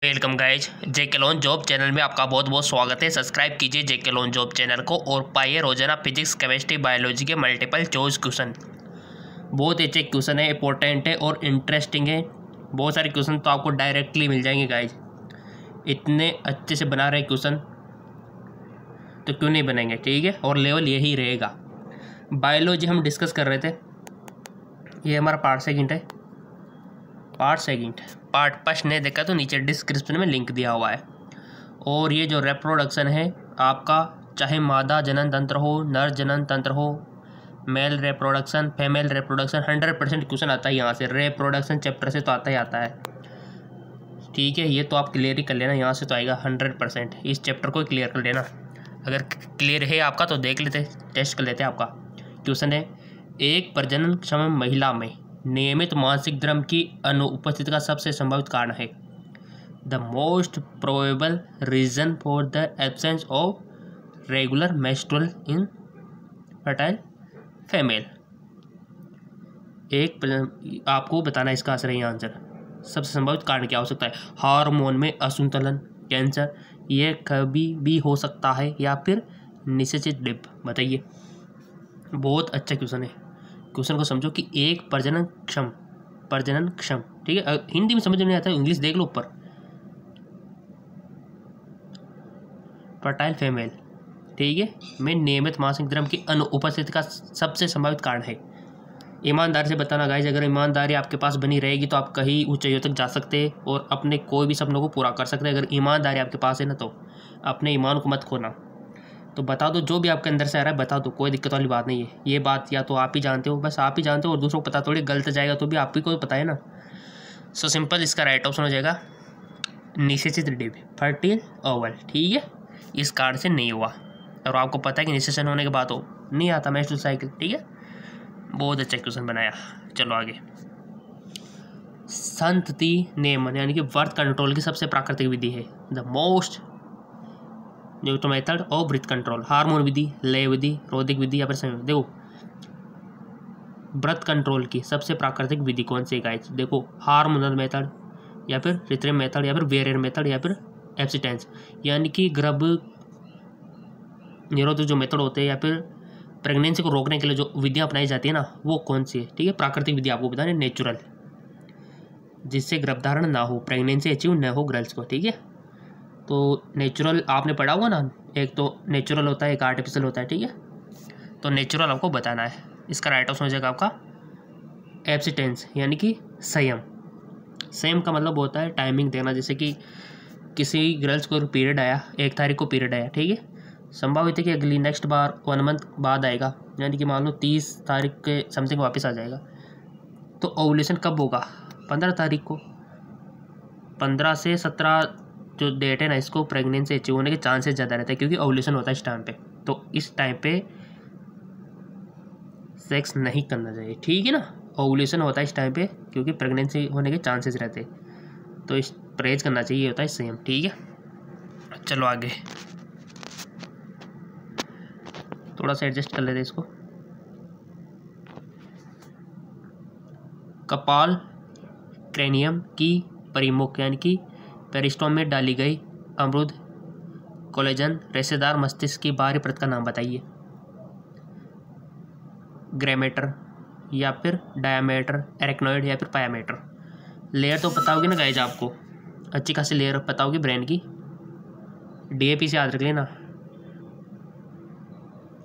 Welcome guys, जेके loan job channel में आपका बहुत बहुत स्वागत है। सब्सक्राइब कीजिए जेके लोन जॉब चैनल को और पाइए रोजाना फिजिक्स, केमिस्ट्री, बायोलॉजी के मल्टीपल चॉइस क्वेश्चन। बहुत अच्छे क्वेश्चन है, इंपॉर्टेंट है और इंटरेस्टिंग है। बहुत सारे क्वेश्चन तो आपको डायरेक्टली मिल जाएंगे गाइज। इतने अच्छे से बना रहे क्वेश्चन तो क्यों नहीं बनेंगे, ठीक है। और लेवल यही रहेगा। बायोलॉजी हम डिस्कस कर रहे थे, ये हमारा पार्ट सेकंड है। पार्ट फर्स्ट नहीं देखा तो नीचे डिस्क्रिप्शन में लिंक दिया हुआ है। और ये जो रिप्रोडक्शन है आपका, चाहे मादा जनन तंत्र हो, नर जनन तंत्र हो, male reproduction, female reproduction, 100% question आता है यहाँ से। रिप्रोडक्शन चैप्टर से तो आता ही आता है, ठीक है। ये तो आप क्लियर ही कर लेना, यहाँ से तो आएगा 100%। इस चैप्टर को क्लियर कर लेना। अगर क्लियर है आपका तो देख लेते, टेस्ट कर लेते हैं। आपका क्वेश्चन है, एक प्रजननक्षम महिला में नियमित मासिक धर्म की अनुपस्थिति का सबसे संभावित कारण है। The most probable reason for the absence of regular menstrual in fertile female. आपको बताना इसका आंसर है। आंसर सबसे संभावित कारण क्या हो सकता है? हार्मोन में असंतुलन, कैंसर, ये कभी भी हो सकता है, या फिर निषेचित डिप। बताइए। बहुत अच्छा क्वेश्चन है। क्वेश्चन को समझो कि एक प्रजनन क्षम, ठीक है। हिंदी में समझ में नहीं आता, इंग्लिश देख लो ऊपर। फर्टाइल फीमेल, ठीक है, में नियमित मासिक धर्म की अनुपस्थिति का सबसे संभावित कारण है। ईमानदारी से बताना गाइस, अगर ईमानदारी आपके पास बनी रहेगी तो आप कहीं ऊंचाइयों तक जा सकते हैं और अपने कोई भी सपनों को पूरा कर सकते हैं। अगर ईमानदारी आपके पास है ना, तो अपने ईमान को मत खोना। तो बता दो, जो भी आपके अंदर से आ रहा है बता दो, कोई दिक्कत वाली बात नहीं है। ये बात या तो आप ही जानते हो, बस आप ही जानते हो, और दूसरों को पता थोड़ी। गलत जाएगा तो भी आप ही को पता है ना। सो सिंपल, इसका राइट ऑप्शन हो जाएगा निषेचित डिप, फर्टाइल ओवल, ठीक है। इस कार्ड से नहीं हुआ, और आपको पता है कि निषेचन होने के बाद हो नहीं आता मेंस्ट्रुअल साइकिल, ठीक है। बहुत अच्छा क्वेश्चन बनाया। चलो आगे। संतति नियमन यानी कि बर्थ कंट्रोल की सबसे प्राकृतिक विधि है। The most method of breath control, hormone विधि, लय विधि, रोधिक विधि या फिर संयोग। देखो, ब्रथ कंट्रोल की सबसे प्राकृतिक विधि कौन सी है? देखो, हार्मोनल मेथड, या फिर कृत्रिम मेथड, या फिर वेरियर मेथड, या फिर एब्सिटेंस, यानी कि गर्भ निरोधक जो मेथड होते हैं, या फिर प्रेगनेंसी को रोकने के लिए जो विधियाँ अपनाई जाती है ना, वो कौन सी है? ठीक है, प्राकृतिक विधि आपको बताना है, नेचुरल, जिससे गर्भधारण ना हो, प्रेगनेंसी अचीव न हो गर्ल्स को, ठीक है। तो नेचुरल आपने पढ़ा होगा ना, एक तो नेचुरल होता है, एक आर्टिफिशियल होता है, ठीक है। तो नेचुरल आपको बताना है। इसका राइट ऑप्शन हो जाएगा आपका एब्सिटेंस, यानी कि संयम। संयम का मतलब होता है टाइमिंग देना। जैसे कि किसी गर्ल्स को पीरियड आया, 1 तारीख को पीरियड आया, ठीक है, संभावित है कि अगली नेक्स्ट बार 1 मंथ बाद आएगा, यानी कि मान लो 30 तारीख के समथिंग वापस आ जाएगा। तो ओवुलेशन कब होगा? 15 तारीख को। 15 से 17 जो डेट है ना, इसको प्रेगनेंसी अचीव होने के चांसेस ज़्यादा रहते हैं, क्योंकि ओवुलेशन होता है इस टाइम पे। तो इस टाइम पे सेक्स नहीं करना चाहिए, ठीक है ना। ओवुलेशन होता है इस टाइम पे, क्योंकि प्रेगनेंसी होने के चांसेस रहते हैं। तो इस परहेज करना चाहिए, होता है सेम, ठीक है। चलो आगे, थोड़ा सा एडजस्ट कर लेते हैं इसको। कपाल क्रेनियम की परिमुख यानी कि पेरिस्टोम में डाली गई अमृत कोलेजन रेशेदार मस्तिष्क की बाहरी परत का नाम बताइए। ग्रेमेटर, या फिर डायामीटर, एरेक्नोइड, या फिर पायामीटर। लेयर तो पता होगी ना गाइज आपको, अच्छी खासी लेयर पता होगी ब्रेन की। डीएपी से याद रख लेना,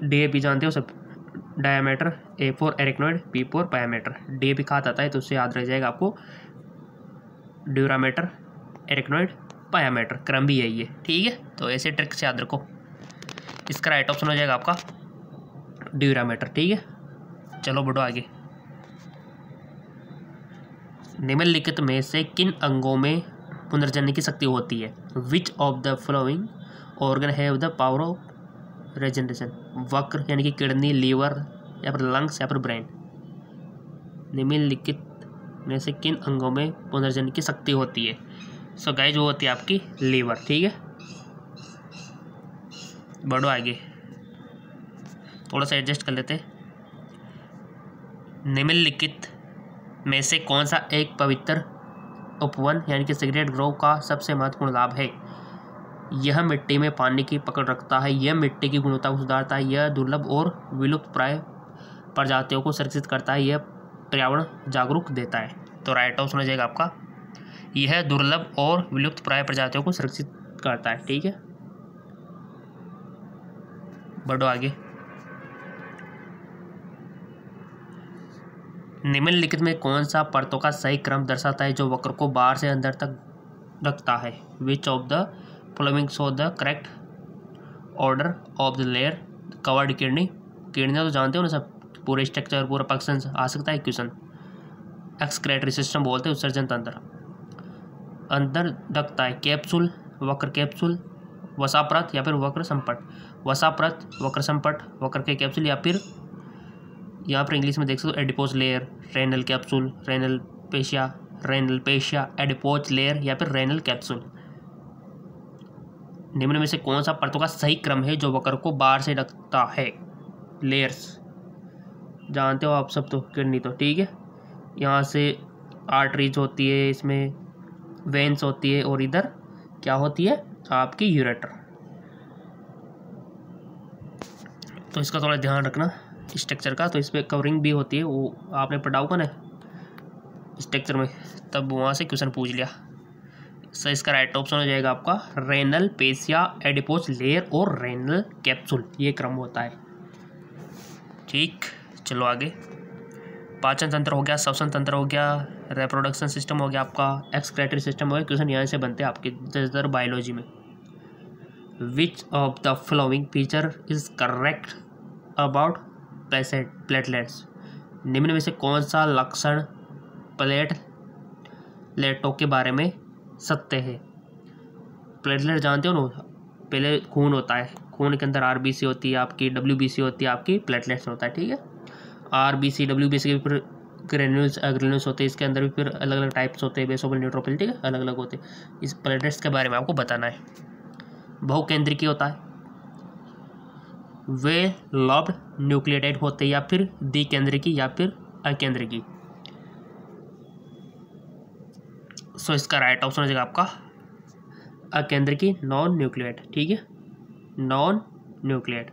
डीएपी जानते हो सब। Diameter, A for arachnoid, P for pia mater. DAP खात आता है तो उससे याद रह जाएगा आपको, ड्यूरामीटर, एरेक्नोइड, पायामीटर, क्रम भी यही है, ठीक है। तो ऐसे ट्रिक से याद रखो। इसका राइट ऑप्शन हो जाएगा आपका ड्यूरामीटर, ठीक है। चलो बढ़ो आगे। निम्नलिखित में से किन अंगों में पुनर्जनन की शक्ति होती है? Which of the following organ have the power of रेजनरेशन? वक्र यानी कि किडनी, लीवर, या फिर लंग्स, या फिर ब्रेन। निम्नलिखित में से किन अंगों में पुनर्जनन की शक्ति होती है? सो गाइस, वो होती है आपकी लीवर, ठीक है। बढ़ो आगे, थोड़ा सा एडजस्ट कर लेते। निम्नलिखित में से कौन सा एक पवित्र उपवन यानी कि सिगरेट ग्रोव का सबसे महत्वपूर्ण लाभ है। यह मिट्टी में पानी की पकड़ रखता है, यह मिट्टी की गुणवत्ता को सुधारता है, यह दुर्लभ और विलुप्त प्राय प्रजातियों को संरक्षित करता है, यह पर्यावरण जागरूक देता है। तो राइट ऑप्शन हो जाएगा आपका यह दुर्लभ और विलुप्त प्राय प्रजातियों को सुरक्षित करता है। ठीक है, बढ़ो आगे। निम्नलिखित में कौन सा परतों का सही क्रम दर्शाता है जो वक्र को बाहर से अंदर तक रखता है? Which of the following show the correct order of the layer covered kidney. किडनियाँ तो जानते हो ना सब, पूरे स्ट्रक्चर पूरा फंक्शन आ सकता है क्वेश्चन। एक्सक्रेटरी सिस्टम बोलते हैं उत्सर्जन तंत्र। अंदर रखता है कैप्सूल, वक्र कैप्सूल, वसाप्रत या फिर वक्र संपट। वसाप्रत, वक्र संपट, वक्र के कैप्सूल या फिर यहाँ पर इंग्लिश में देख सकते हो adipose layer, renal capsule, renal facie, adipose layer या फिर रेनल कैप्सूल। निम्न में से कौन सा परतों का सही क्रम है जो वक्र को बाहर से रखता है? लेयर्स जानते हो आप सब तो, किडनी तो ठीक है। यहाँ से आर्टरीज होती है, इसमें वेन्स होती है और इधर क्या होती है आपकी यूरेटर। तो इसका थोड़ा ध्यान रखना स्ट्रक्चर का। तो इस पर कवरिंग भी होती है, वो आपने पढ़ा होगा ना स्ट्रक्चर में, तब वहाँ से क्वेश्चन पूछ लिया। सो इसका राइट ऑप्शन हो जाएगा आपका रेनल पेशिया, एडिपोज लेयर और रेनल कैप्सूल, ये क्रम होता है। ठीक, चलो आगे। पाचन तंत्र हो गया, श्वसन तंत्र हो गया, रिप्रोडक्शन सिस्टम हो गया आपका, एक्सक्रेटरी सिस्टम हो गया। क्वेश्चन यहाँ से बनते हैं आपके ज़्यादातर बायोलॉजी में। विच of the following feature is correct about platelets. निम्न में से कौन सा लक्षण प्लेटलेटों के बारे में सत्य है? प्लेटलेट जानते हो ना, पहले खून होता है, खून के अंदर आरबीसी होती है आपकी, डब्ल्यूबीसी होती है आपकी, प्लेटलेट्स होता है। ठीक है, आरबीसी डब्ल्यूबीसी के फिर ग्रेन्यूल्स होते हैं, इसके अंदर भी फिर अलग अलग टाइप्स होते हैं, बेसोफिल न्यूट्रोफिल, ठीक है, अलग अलग होते हैं। इस प्लेटलेट्स के बारे में आपको बताना है। बहुकेंद्रिकी होता है, वे लॉब्ड न्यूक्लियोटाइड होते हैं या फिर द्विकेंद्रिकी या फिर अकेंद्रिकी। सो इसका राइट ऑप्शन हो जाएगा आपका अकेंद्रिकी, नॉन न्यूक्लियोइड। ठीक है, नॉन न्यूक्लियोइड।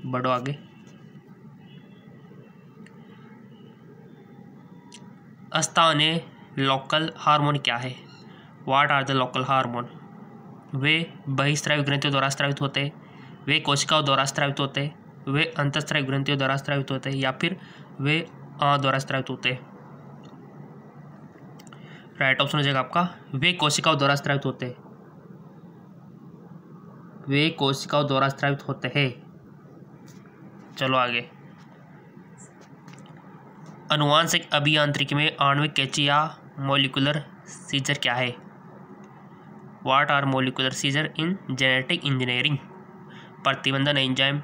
बढ़ो आगे। स्थानीय लोकल हार्मोन क्या है? What are the local hormone? वे बहिस्रावी ग्रंथियों द्वारा स्रावित होते हैं, वे कोशिकाओं द्वारा स्रावित होते हैं, वे अंतःस्रावी ग्रंथियों द्वारा स्रावित होते हैं या फिर वे द्वारा स्रावित होते हैं। राइट ऑप्शन हो जाएगा आपका वे कोशिकाओं द्वारा स्रावित होते हैं, वे कोशिकाओं द्वारा स्रावित होते हैं। चलो आगे। अनुवांशिक अभियांत्रिकी में आणविक कैंची या मॉलिक्यूलर सीजर क्या है? What are molecular scissor in genetic engineering? प्रतिबंधन enzyme,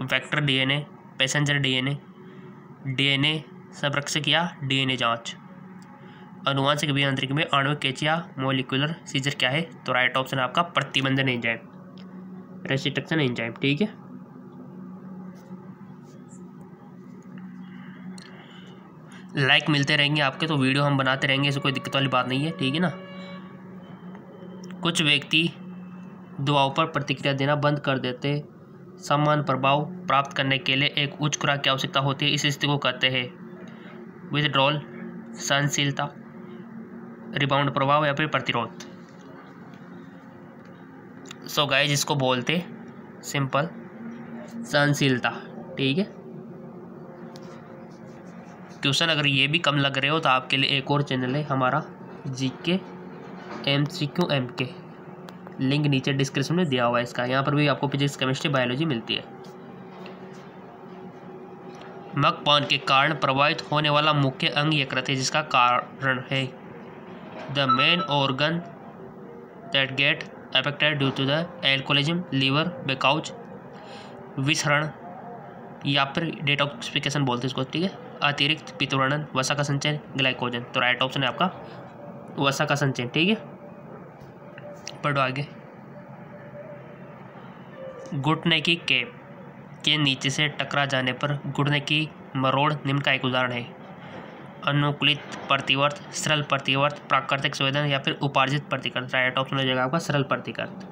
vector DNA, passenger DNA, DNA संरक्षक या डीएनए जांच। अनुवांशिक अभियांत्रिकी में आणविक कैंची या मॉलिक्यूलर सीजर क्या है? तो राइट ऑप्शन है आपका प्रतिबंधन एंजाइम, रेस्ट्रिक्शन एंजाइम। ठीक है, लाइक मिलते रहेंगे आपके, तो वीडियो हम बनाते रहेंगे, ऐसे कोई दिक्कत वाली बात नहीं है। ठीक है ना। कुछ व्यक्ति दवाओं पर प्रतिक्रिया देना बंद कर देते, समान प्रभाव प्राप्त करने के लिए एक उच्च खुराक की आवश्यकता होती है, इस स्थिति को कहते हैं विथड्रॉल, सहनशीलता, रिबाउंड प्रभाव या फिर प्रतिरोध। सो गाइस, इसको बोलते सिंपल सहनशीलता। ठीक है, क्वेश्चन अगर ये भी कम लग रहे हो तो आपके लिए एक और चैनल है हमारा जीके MCQ MK, लिंक नीचे डिस्क्रिप्शन में दिया हुआ है इसका। यहाँ पर भी आपको फिजिक्स, केमिस्ट्री, बायोलॉजी मिलती है। मद्यपान के कारण प्रभावित होने वाला मुख्य अंग यकृत है, जिसका कारण है the main organ that get affected due to the alcoholism, liver, बेकाउच, विसरण या फिर डेटॉक्सिफिकेशन बोलते हैं इसको। ठीक है, अतिरिक्त पित्तवर्णन, वसा का संचयन, ग्लाइकोजन। तो राइट ऑप्शन है आपका वसा का संचयन। ठीक है, पढ़ो आगे। घुटने की कैप के नीचे से टकरा जाने पर घुटने की मरोड़ निम्न का एक उदाहरण है। अनुकूलित प्रतिवर्त, सरल प्रतिवर्त, प्राकृतिक संवेदन या फिर उपार्जित प्रतिकृत। राइट ऑप्शन हो जाएगा आपका सरल प्रतिकृत।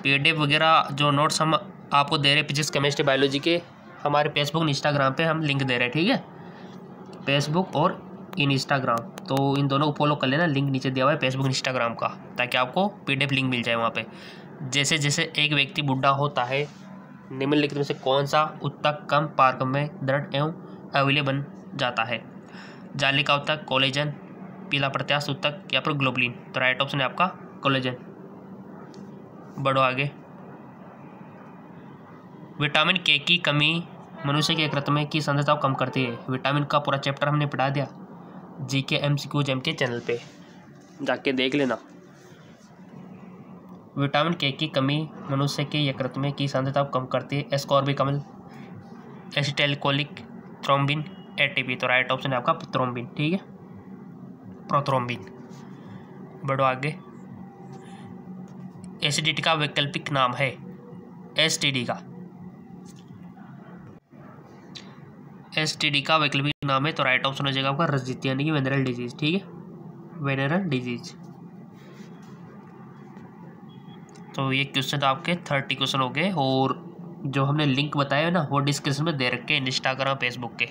PDF वगैरह जो नोट्स हम आपको दे रहे हैं फिजिक्स केमिस्ट्री बायोलॉजी के, हमारे फेसबुक इंस्टाग्राम पे हम लिंक दे रहे हैं, ठीक है, फेसबुक और इंस्टाग्राम, तो इन दोनों को फॉलो कर लेना। लिंक नीचे दिया हुआ है फेसबुक इंस्टाग्राम का, ताकि आपको PDF लिंक मिल जाए वहाँ पे। जैसे जैसे एक व्यक्ति बुढ़ा होता है, निम्नलिखित में से कौन सा उत्तक कम पारक में दृढ़ एवं अवलीय बन जाता है? जालिका उत्तक, कोलेजन, पीला प्रत्यास्थ उत्तक या फिर ग्लोबुलिन। तो राइट ऑप्शन है आपका कोलेजन। बढ़ो आगे। विटामिन के की कमी मनुष्य के यकृत में की सांद्रता को कम करती है। विटामिन का पूरा चैप्टर हमने पढ़ा दिया GK MCQ के चैनल पे, जाके देख लेना। विटामिन के की कमी मनुष्य के यकृत में की सांद्रता को कम करती है। एस्कॉर्बिक अम्ल, एसिटाइलकोलिक, थ्रोम्बिन, ATP। तो राइट ऑप्शन है आपका थ्रोम्बिन, ठीक है, प्रोथ्रोम्बिन। बढ़ो आगे। एसिडिटी का वैकल्पिक नाम है, STD का, STD का वैकल्पिक नाम है। तो राइट ऑप्शन हो जाएगा आपका रजित, यानी कि वेनरल डिजीज, ठीक है, वेनरल डिजीज। तो ये क्वेश्चन आपके 30 क्वेश्चन हो गए, और जो हमने लिंक बताया है ना वो डिस्क्रिप्शन में दे रखे हैं इंस्टाग्राम फेसबुक के।